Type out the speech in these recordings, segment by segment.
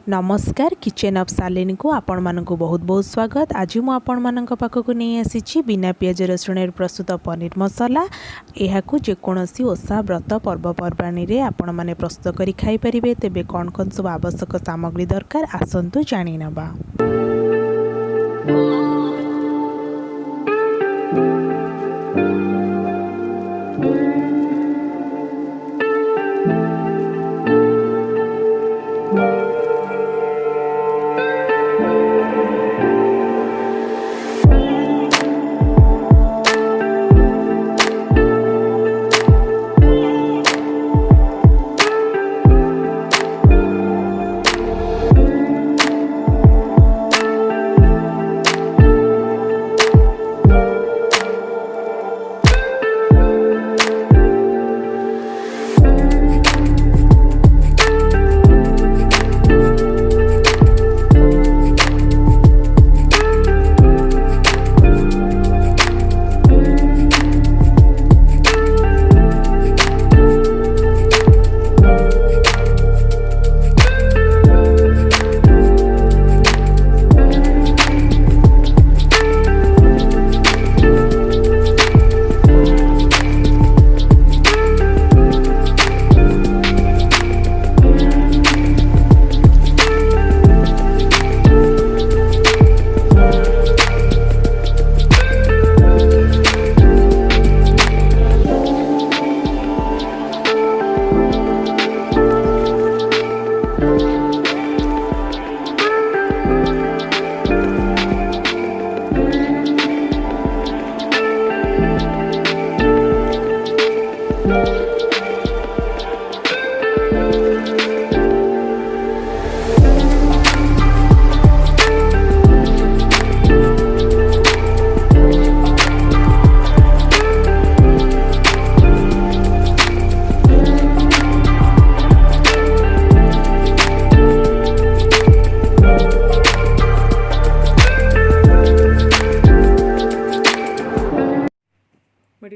नमस्कार kitchen of Salini को आपण मानक बहुत बहुत स्वागत। आज मु आपण मानक पाखक नहीं आसी बिना पियाज रसुण प्रस्तुत पनीर मसाला। यह जेकोसी ओषा व्रत पर्वपर्वाणी रे आपण माने प्रस्तुत करी खाई परिबे। तेबे कौन कौन सब आवश्यक सामग्री दरकार आसंतु जानी नबा।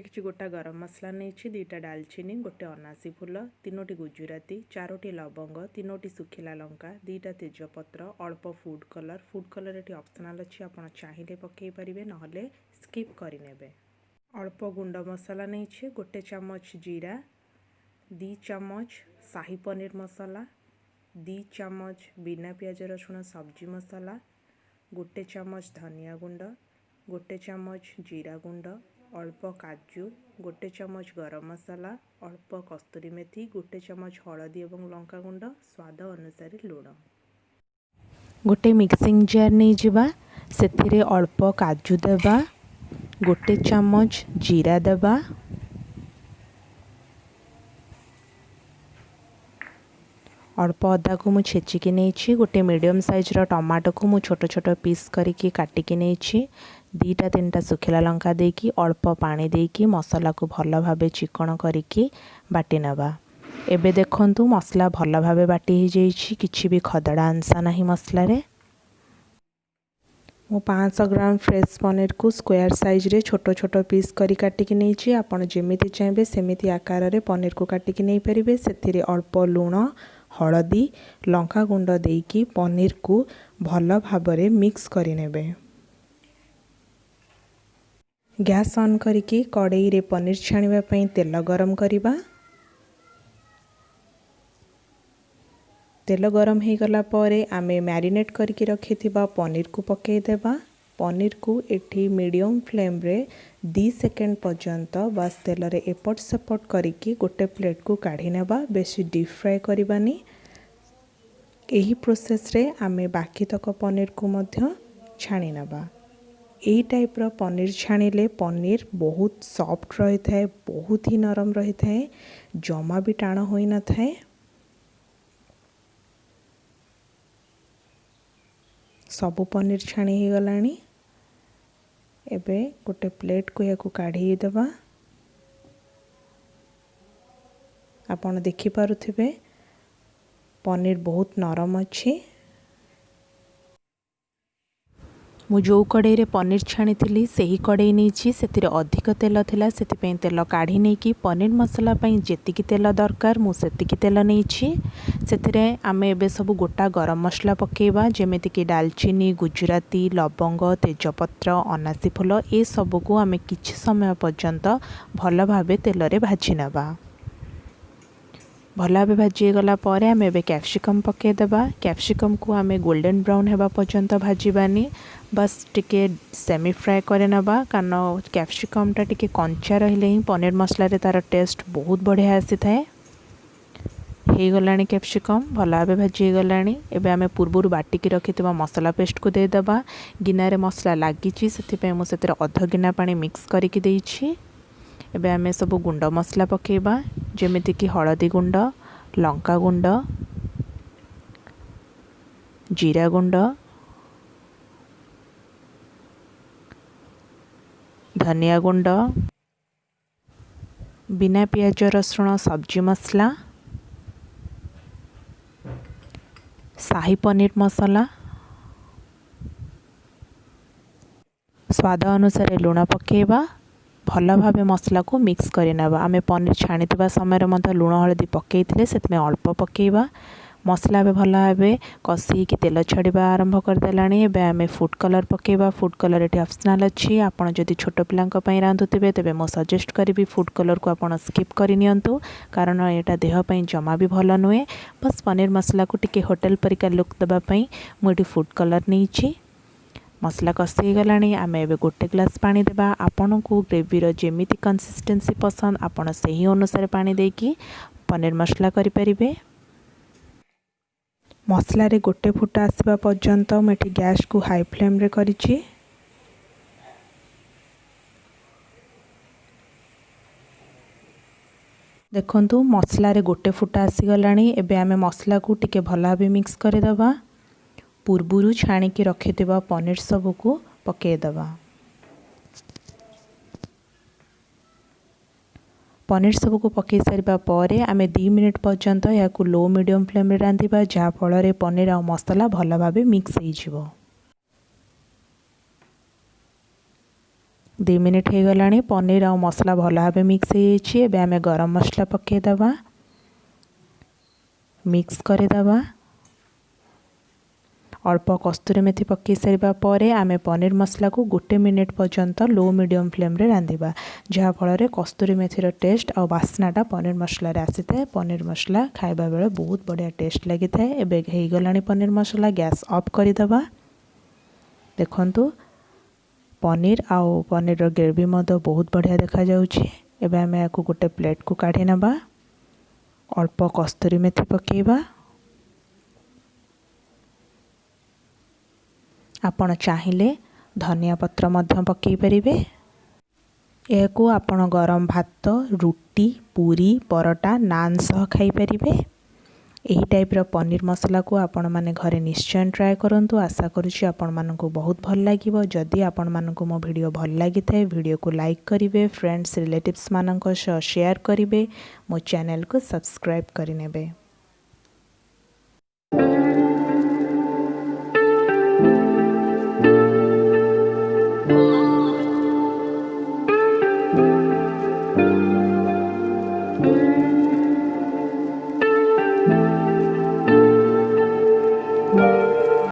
किसी गोटा गरम मसला नहीं, दुईटा डालचीनी, गोटे अनासी फूल, तीनोटी गुजराती, चारोटी लवंग, तीनोटी सुखिला लंका, दुईटा तेजपत्र, अल्प फूड कलर ये ऑप्शनल अच्छी, आप चाहिए पकई पारे ना स्किप करें। अल्प गुंड मसला नहीं, गोटे चामच जीरा, 2 चामच शाही पनीर मसाला, 2 चामच बिना पियाज रसुण सब्जी मसाला, गोटे चामच धनिया गुंड, गोटे चामच जीरा गुंड, अल्प काजू, गोटे चामच गरम मसाला, अल्प कस्तूरी मेथी, गोटे चामच हलदी और लंका गुंड, स्वाद अनुसार लुण। गोटे मिक्सिंग जार नहीं जिबा, सेथिरे अल्प काजू देबा, गोटे चामच जीरा देबा, अल्प अदा को मु छेचिकी नहीं, गोटे मीडियम साइज रो टमाटो को मु छोट छोट पीस करिकी काटिकी नहीं, 2टा 3टा सुखिला लंका देकी अल्प पानी देकी मसला को भल भाबे चिकन करिकी बाटी नबा। एबे देखंतु मसला भल भाबे बाटी ही जाइछि, किछि भी खदड़ा अंशा नहीं मसला रे। मु 500 ग्राम फ्रेश पनीर को स्क्वायर साइज रे छोट छोट पीस करी काटिकी नहीं। आपण जेमिति चाहेबे सेमिति आकार रे पनीर को काटिकी नहीं परिबे। सेथिरे अल्प लूण, हलदी, लंका गुंड देकी पनीर को भल भाबरे मिक्स करि नेबे। गैस ऑन करिकी कड़ाई रे पनीर छाणिबा पई तेल गरम करिबा। तेल गरम हो गला परे आमे मैरिनेट करके रखिथिबा पनीर को पकई देबा। पनीर को एठी मीडियम फ्लेम रे 2 सेकेंड पर्यंत बस तेल रे एपट सेपट करिकी गोटे प्लेट को काढ़ी नेबा। बेसी डीप फ्राई करबानी। एही प्रोसेस रे आमे बाकी तक पनीर को मध्य छाणी नेबा। यही टाइप रो पनीर छाणिले पनीर बहुत सॉफ्ट रही थाए, बहुत ही नरम रही थाए, जमा भी टाण होई न थाए। सबु पनीर छाणी ही गलानी। एबे गोटे प्लेट को याकू काढ़ी देबा। आपण देखि पारुथिबे पनीर बहुत नरम अच्छी। मु जो कड़े रे पनीर छाणी थी से कड़े नहीं से अधिक तेल थिला से तेल काढ़ी नहीं कि पनीर मसला जेतिकी तेल दरकार मुझे तेल नहीं से आम ए सब गोटा गरम मसला पकेबा जेमिति कि डालचीनी गुजराती लवंग तेजपत्र अनासी फूल ये सबको आम किछि समय पर्यंत भल भाव तेल रे भाजी नबा। भल भाव भाजीगला आम ए कैप्सिकम पकईदेबा। कैप्सिकम को आम गोल्डन ब्राउन होगा पर्यंत भाजबानी बस टिके सेमी फ्राए करे नबा कारण कैप्सिकम टा टिके कंचा रहिले ही पनीर मसला रे तार टेस्ट बहुत बढ़िया आसी थाए। हो गलानी कैप्सिकम भल भाव भाजी गलानी। एबे आमे पूर्वरु बाटिकी रखिथिबा मसला पेस्ट को देदेबा। गिनारे मसला लागिची सेथिपे मु सेतिर अध गिना पानी मिक्स करिकी देइछि। एबे आमे सब गुंड मसला पकेबा जेमिति कि हळदी गुंड लंका गुंड जीरा गुंड धनिया गुंड बिना पियाज रसुण सब्जी मसला शाही पनीर मसाला स्वाद अनुसार लुण पकेबा। भल भाव मसला को मिक्स करनेबा। आम पनीर छाणी समय लुण हलदी पकईले से अल्प पकेबा। मसला भल भाव कषी तेल छाड़ा आरंभ करदेला। आम फूड कलर पकेबा। फूड कलर ये ऑप्शनल अच्छी। आपड़ जदि छोट पिला रांधुवे तेज मो सजेस्ट करी फूड कलर को आप स्किप करनी कारण यहाँ देहपाई जमा भी भल नुहे। बस पनीर मसला को टिके होटेल परिका लुक देवाई मुझे फूड कलर नहीं। मसला कषी गला आम ए गोटे ग्लास पानी देबा। आपन को ग्रेवीर जेमिति कंसिस्टेंसी पसंद आपन से ही अनुसार पानी देकी पनीर मसला करें। मसला रे गोटे फुटा आसवा पर्यंत मुझे गैस को हाई फ्लेम रे करिछि। देखंतु मसला रे गोटे फुटा आसी गलानी। एबे आमे मसला को टिके भल भाव मिक्स करदेबा। पूर्वरु छाणिकी रखिथिबा पनीर सब को पकेदेबा। पनीर सब को पकई सारिबा परे आमे 2 मिनिट पर्यंत या लो मीडियम फ्लेम रे रांधिबा जहाँ फल पनीर आ मसला भल भाव मिक्स हो। 2 मिनिट हो गलानी। पनीर आ मसला भल भाव मिक्स हो। आम गरम मसला पकईदेबा मिक्स करदेबा। अल्प कस्तूरी मेथी पकई सारिबा परे आमे पनीर मसला को 1 मिनिट पर्यंत लो मीडियम फ्लेम रे रांधिबा जहाँ फल कस्तूरी मेथीर टेस्ट और बास्नाटा पनीर मसला रे आसी थाए। पनीर मसला खाइबा बेले बहुत बढ़िया टेस्ट लगी थाए। एबे हो गलानी पनीर मसला गैस ऑफ करदेबा। देखंतु पनीर आउ पनीर ग्रेवी मद बहुत बढ़िया देखा जाउछि। एबे आमे याकू गोटे प्लेट को काढी नबा। अल्प कस्तूरी मेथी पकेबा। आपण चाहिए धनिया पत्र मध्य पकई परिबे। याकू आपण गरम भात रुटी पूरी परोटा नान सह खाई परिबे। यही टाइप रो पनीर मसला को आपण माने घरे निश्चय ट्राए करंतु। आशा करूछि आपण मानकु बहुत भल लागिवो। जदि आपण मानकु मो वीडियो भल लागि थाए वीडियो को लाइक करिवे फ्रेंड्स रिलेटिव्स मानक सह शेयर करिवे मो चैनल को सब्सक्राइब करिनेबे। Oh